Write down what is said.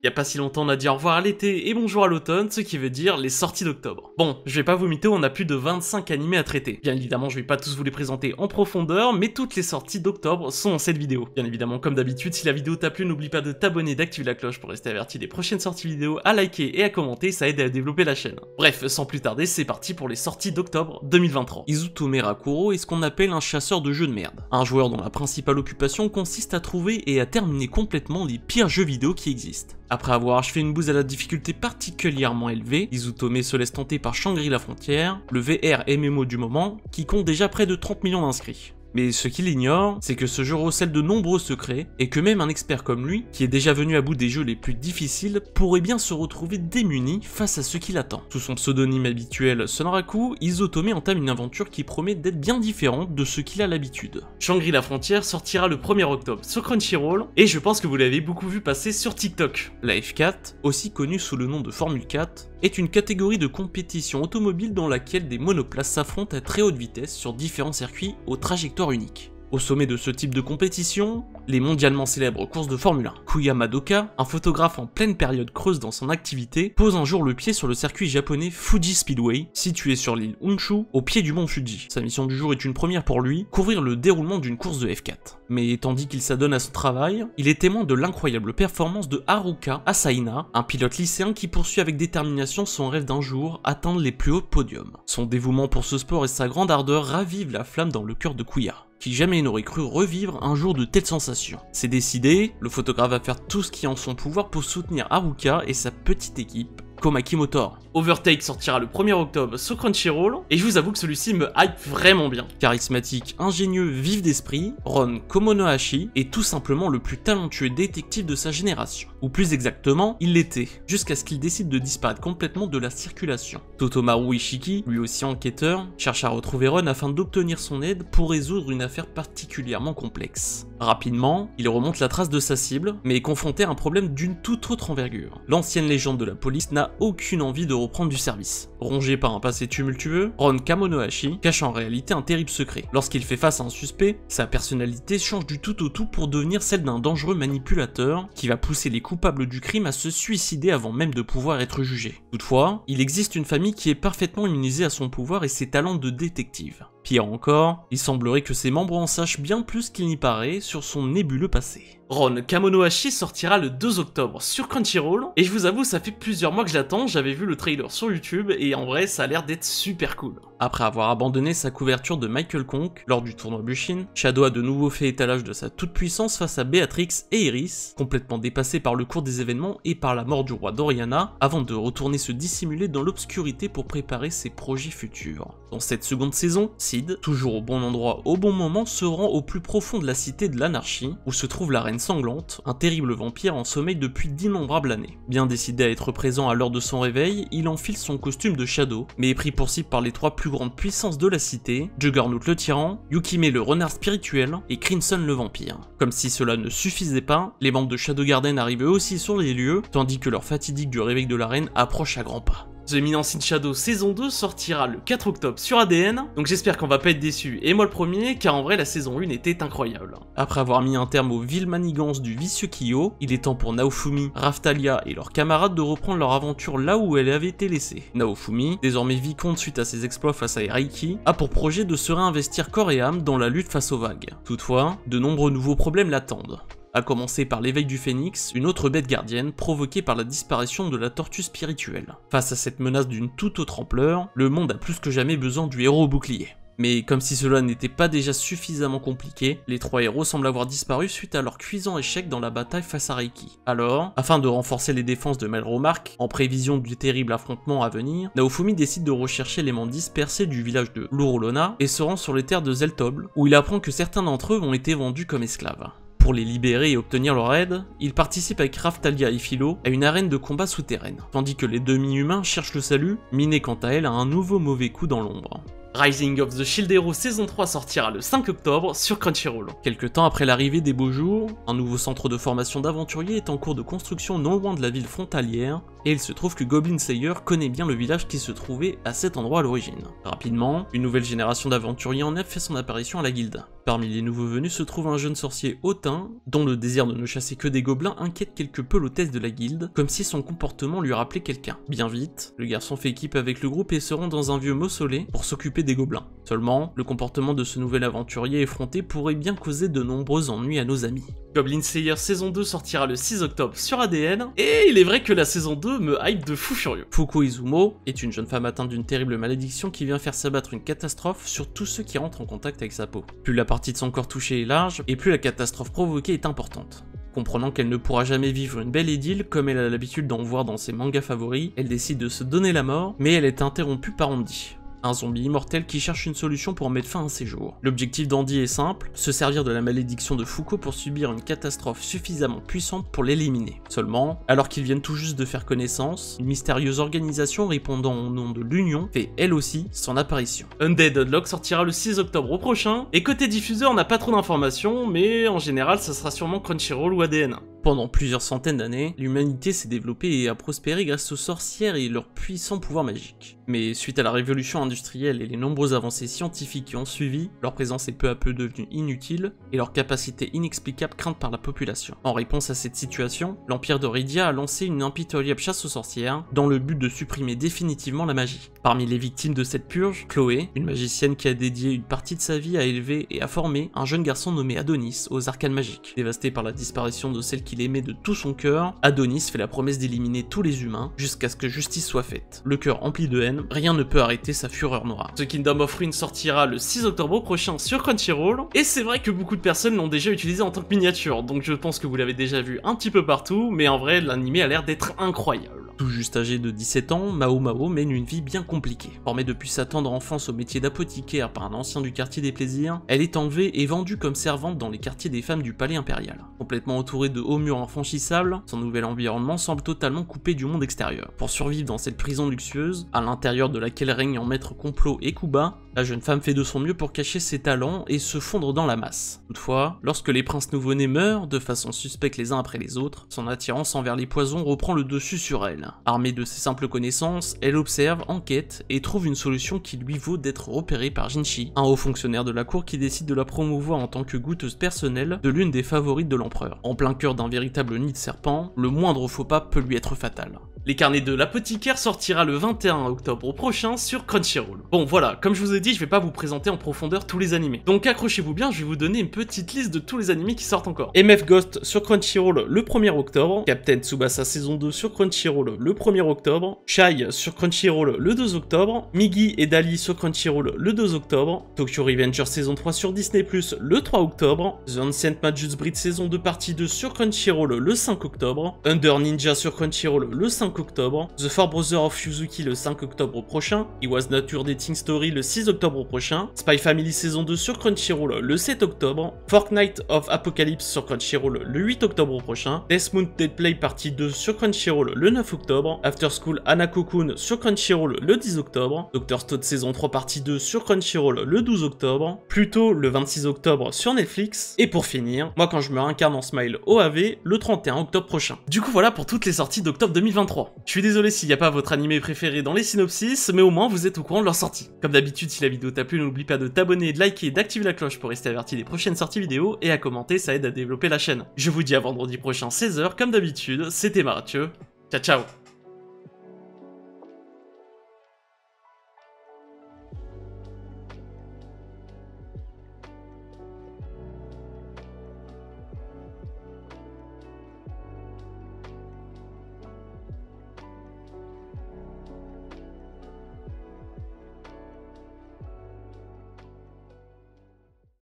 Y a pas si longtemps on a dit au revoir à l'été et bonjour à l'automne, ce qui veut dire les sorties d'octobre. Bon, je vais pas vous mytho, on a plus de 25 animés à traiter. Bien évidemment, je vais pas tous vous les présenter en profondeur, mais toutes les sorties d'octobre sont dans cette vidéo. Bien évidemment, comme d'habitude, si la vidéo t'a plu, n'oublie pas de t'abonner et d'activer la cloche pour rester averti des prochaines sorties vidéo, à liker et à commenter, ça aide à développer la chaîne. Bref, sans plus tarder, c'est parti pour les sorties d'octobre 2023. Izutome Rakuro est ce qu'on appelle un chasseur de jeux de merde. Un joueur dont la principale occupation consiste à trouver et à terminer complètement les pires jeux vidéo qui existent. Après avoir achevé une bouse à la difficulté particulièrement élevée, Izutome se laisse tenter par Shangri-La Frontière, le VR MMO du moment, qui compte déjà près de 30 millions d'inscrits. Mais ce qu'il ignore, c'est que ce jeu recèle de nombreux secrets, et que même un expert comme lui, qui est déjà venu à bout des jeux les plus difficiles, pourrait bien se retrouver démuni face à ce qui l'attend. Sous son pseudonyme habituel Sonraku, Izutome entame une aventure qui promet d'être bien différente de ce qu'il a l'habitude. Shangri-La Frontière sortira le 1er octobre sur Crunchyroll, et je pense que vous l'avez beaucoup vu passer sur TikTok. La F4, aussi connue sous le nom de Formule 4, est une catégorie de compétition automobile dans laquelle des monoplaces s'affrontent à très haute vitesse sur différents circuits aux trajectoires uniques. Au sommet de ce type de compétition, les mondialement célèbres courses de Formule 1. Kuya Madoka, un photographe en pleine période creuse dans son activité, pose un jour le pied sur le circuit japonais Fuji Speedway, situé sur l'île Honshu, au pied du mont Fuji. Sa mission du jour est une première pour lui, couvrir le déroulement d'une course de F4. Mais tandis qu'il s'adonne à son travail, il est témoin de l'incroyable performance de Haruka Asaina, un pilote lycéen qui poursuit avec détermination son rêve d'un jour atteindre les plus hauts podiums. Son dévouement pour ce sport et sa grande ardeur ravivent la flamme dans le cœur de Kuya, qui jamais n'aurait cru revivre un jour de telles sensations. C'est décidé, le photographe va faire tout ce qui est en son pouvoir pour soutenir Haruka et sa petite équipe, Komaki Motor. Overtake sortira le 1er octobre sur Crunchyroll, et je vous avoue que celui-ci me hype vraiment bien. Charismatique, ingénieux, vif d'esprit, Ron Komonohashi est tout simplement le plus talentueux détective de sa génération. Ou plus exactement, il l'était, jusqu'à ce qu'il décide de disparaître complètement de la circulation. Totomaru Ishiki, lui aussi enquêteur, cherche à retrouver Ron afin d'obtenir son aide pour résoudre une affaire particulièrement complexe. Rapidement, il remonte la trace de sa cible, mais est confronté à un problème d'une toute autre envergure. L'ancienne légende de la police n'a aucune envie de reprendre du service. Rongé par un passé tumultueux, Ron Kamonohashi cache en réalité un terrible secret. Lorsqu'il fait face à un suspect, sa personnalité change du tout au tout pour devenir celle d'un dangereux manipulateur qui va pousser les coupables du crime à se suicider avant même de pouvoir être jugé. Toutefois, il existe une famille qui est parfaitement immunisée à son pouvoir et ses talents de détective. Pire encore, il semblerait que ses membres en sachent bien plus qu'il n'y paraît sur son nébuleux passé. Ron Kamonohashi sortira le 2 octobre sur Crunchyroll, et je vous avoue ça fait plusieurs mois que je l'attends, j'avais vu le trailer sur YouTube et en vrai ça a l'air d'être super cool. Après avoir abandonné sa couverture de Michael Konk lors du tournoi Bushin, Shadow a de nouveau fait étalage de sa toute-puissance face à Beatrix et Iris, complètement dépassés par le cours des événements et par la mort du roi d'Oriana, avant de retourner se dissimuler dans l'obscurité pour préparer ses projets futurs. Dans cette seconde saison, Sid, toujours au bon endroit au bon moment, se rend au plus profond de la cité de l'anarchie, où se trouve la reine sanglante, un terrible vampire en sommeil depuis d'innombrables années. Bien décidé à être présent à l'heure de son réveil, il enfile son costume de Shadow, mais est pris pour cible par les trois plus grandes puissances de la cité, Juggernaut le tyran, Yukime le renard spirituel et Crimson le vampire. Comme si cela ne suffisait pas, les membres de Shadow Garden arrivent eux aussi sur les lieux, tandis que leur fatidique du réveil de la reine approche à grands pas. The Eminence in Shadow saison 2 sortira le 4 octobre sur ADN, donc j'espère qu'on va pas être déçus, et moi le premier, car en vrai la saison 1 était incroyable. Après avoir mis un terme aux viles manigances du vicieux Kyo, il est temps pour Naofumi, Raftalia et leurs camarades de reprendre leur aventure là où elle avait été laissée. Naofumi, désormais vicomte suite à ses exploits face à Eraiki, a pour projet de se réinvestir corps et âme dans la lutte face aux vagues. Toutefois, de nombreux nouveaux problèmes l'attendent. À commencer par l'éveil du phénix, une autre bête gardienne provoquée par la disparition de la tortue spirituelle. Face à cette menace d'une toute autre ampleur, le monde a plus que jamais besoin du héros au bouclier. Mais comme si cela n'était pas déjà suffisamment compliqué, les trois héros semblent avoir disparu suite à leur cuisant échec dans la bataille face à Reiki. Alors, afin de renforcer les défenses de Melromark, en prévision du terrible affrontement à venir, Naofumi décide de rechercher les membres dispersés du village de Lurolona et se rend sur les terres de Zeltobl, où il apprend que certains d'entre eux ont été vendus comme esclaves. Pour les libérer et obtenir leur aide, il participe avec Raftalia et Philo à une arène de combat souterraine, tandis que les demi-humains cherchent le salut, Miné quant à elle a un nouveau mauvais coup dans l'ombre. Rising of the Shield Hero saison 3 sortira le 5 octobre sur Crunchyroll. Quelque temps après l'arrivée des beaux jours, un nouveau centre de formation d'aventuriers est en cours de construction non loin de la ville frontalière, et il se trouve que Goblin Slayer connaît bien le village qui se trouvait à cet endroit à l'origine. Rapidement, une nouvelle génération d'aventuriers en neuf fait son apparition à la guilde. Parmi les nouveaux venus se trouve un jeune sorcier hautain, dont le désir de ne chasser que des gobelins inquiète quelque peu l'hôtesse de la guilde, comme si son comportement lui rappelait quelqu'un. Bien vite, le garçon fait équipe avec le groupe et se rend dans un vieux mausolée pour s'occuper des gobelins. Seulement, le comportement de ce nouvel aventurier effronté pourrait bien causer de nombreux ennuis à nos amis. Goblin Slayer saison 2 sortira le 6 octobre sur ADN, et il est vrai que la saison 2 me hype de fou furieux. Fuko Izumo est une jeune femme atteinte d'une terrible malédiction qui vient faire s'abattre une catastrophe sur tous ceux qui rentrent en contact avec sa peau. Plus la partie de son corps touchée est large, et plus la catastrophe provoquée est importante. Comprenant qu'elle ne pourra jamais vivre une belle idylle comme elle a l'habitude d'en voir dans ses mangas favoris, elle décide de se donner la mort, mais elle est interrompue par Andy, un zombie immortel qui cherche une solution pour mettre fin à ses jours. L'objectif d'Andy est simple, se servir de la malédiction de Fuko pour subir une catastrophe suffisamment puissante pour l'éliminer. Seulement, alors qu'ils viennent tout juste de faire connaissance, une mystérieuse organisation répondant au nom de l'Union fait elle aussi son apparition. Undead Unlock sortira le 6 octobre au prochain, et côté diffuseur on n'a pas trop d'informations, mais en général ça sera sûrement Crunchyroll ou ADN. Pendant plusieurs centaines d'années, l'humanité s'est développée et a prospéré grâce aux sorcières et leurs puissants pouvoirs magiques. Mais suite à la révolution industrielle et les nombreuses avancées scientifiques qui ont suivi, leur présence est peu à peu devenue inutile et leur capacité inexplicable crainte par la population. En réponse à cette situation, l'Empire de Rydia a lancé une impitoyable chasse aux sorcières dans le but de supprimer définitivement la magie. Parmi les victimes de cette purge, Chloé, une magicienne qui a dédié une partie de sa vie à élever et à former un jeune garçon nommé Adonis aux arcanes magiques. Dévasté par la disparition de celle qu'il aimait de tout son cœur, Adonis fait la promesse d'éliminer tous les humains jusqu'à ce que justice soit faite. Le cœur empli de haine, rien ne peut arrêter sa fureur noire. The Kingdom of Ruin sortira le 6 octobre prochain sur Crunchyroll, et c'est vrai que beaucoup de personnes l'ont déjà utilisé en tant que miniature, donc je pense que vous l'avez déjà vu un petit peu partout, mais en vrai l'anime a l'air d'être incroyable. Tout juste âgé de 17 ans, Mao Mao mène une vie bien compliquée. Formée depuis sa tendre enfance au métier d'apothicaire par un ancien du quartier des plaisirs, elle est enlevée et vendue comme servante dans les quartiers des femmes du palais impérial. Complètement entourée de hauts murs infranchissables, son nouvel environnement semble totalement coupé du monde extérieur. Pour survivre dans cette prison luxueuse, à l'intérieur de laquelle règne en maître complot et Kuba, la jeune femme fait de son mieux pour cacher ses talents et se fondre dans la masse. Toutefois, lorsque les princes nouveau-nés meurent, de façon suspecte les uns après les autres, son attirance envers les poisons reprend le dessus sur elle. Armée de ses simples connaissances, elle observe, enquête et trouve une solution qui lui vaut d'être repérée par Jinshi, un haut fonctionnaire de la cour qui décide de la promouvoir en tant que goûteuse personnelle de l'une des favorites de l'empereur. En plein cœur d'un véritable nid de serpent, le moindre faux pas peut lui être fatal. Les carnets de l'apothicaire sortira le 21 octobre prochain sur Crunchyroll. Bon voilà, comme je vous ai dit, je vais pas vous présenter en profondeur tous les animés. Donc accrochez-vous bien, je vais vous donner une petite liste de tous les animés qui sortent encore. MF Ghost sur Crunchyroll le 1er octobre, Captain Tsubasa saison 2 sur Crunchyroll le 1er octobre, Chai sur Crunchyroll le 2 octobre, Migi et Dali sur Crunchyroll le 2 octobre, Tokyo Revengers saison 3 sur Disney+ le 3 octobre, The Ancient Magus Breed saison 2 partie 2 sur Crunchyroll le 5 octobre, Under Ninja sur Crunchyroll le 5 octobre, The Four Brothers of Yuzuki le 5 octobre prochain, It Was Not Your Dating Story le 6 octobre prochain, Spy Family saison 2 sur Crunchyroll le 7 octobre, Fortnite of Apocalypse sur Crunchyroll le 8 octobre prochain, Death Moon Dead Play partie 2 sur Crunchyroll le 9 octobre, After School Hanako-kun sur Crunchyroll le 10 octobre, Dr. Stone saison 3 partie 2 sur Crunchyroll le 12 octobre, Pluto le 26 octobre sur Netflix, et pour finir, moi quand je me réincarne en Smile OAV le 31 octobre prochain. Du coup voilà pour toutes les sorties d'octobre 2023. Je suis désolé s'il n'y a pas votre animé préféré dans les synopsis, mais au moins vous êtes au courant de leur sortie. Comme d'habitude, si la vidéo t'a plu, n'oublie pas de t'abonner, de liker et d'activer la cloche pour rester averti des prochaines sorties vidéo, et à commenter, ça aide à développer la chaîne. Je vous dis à vendredi prochain 16h, comme d'habitude, c'était Mathieu, ciao ciao.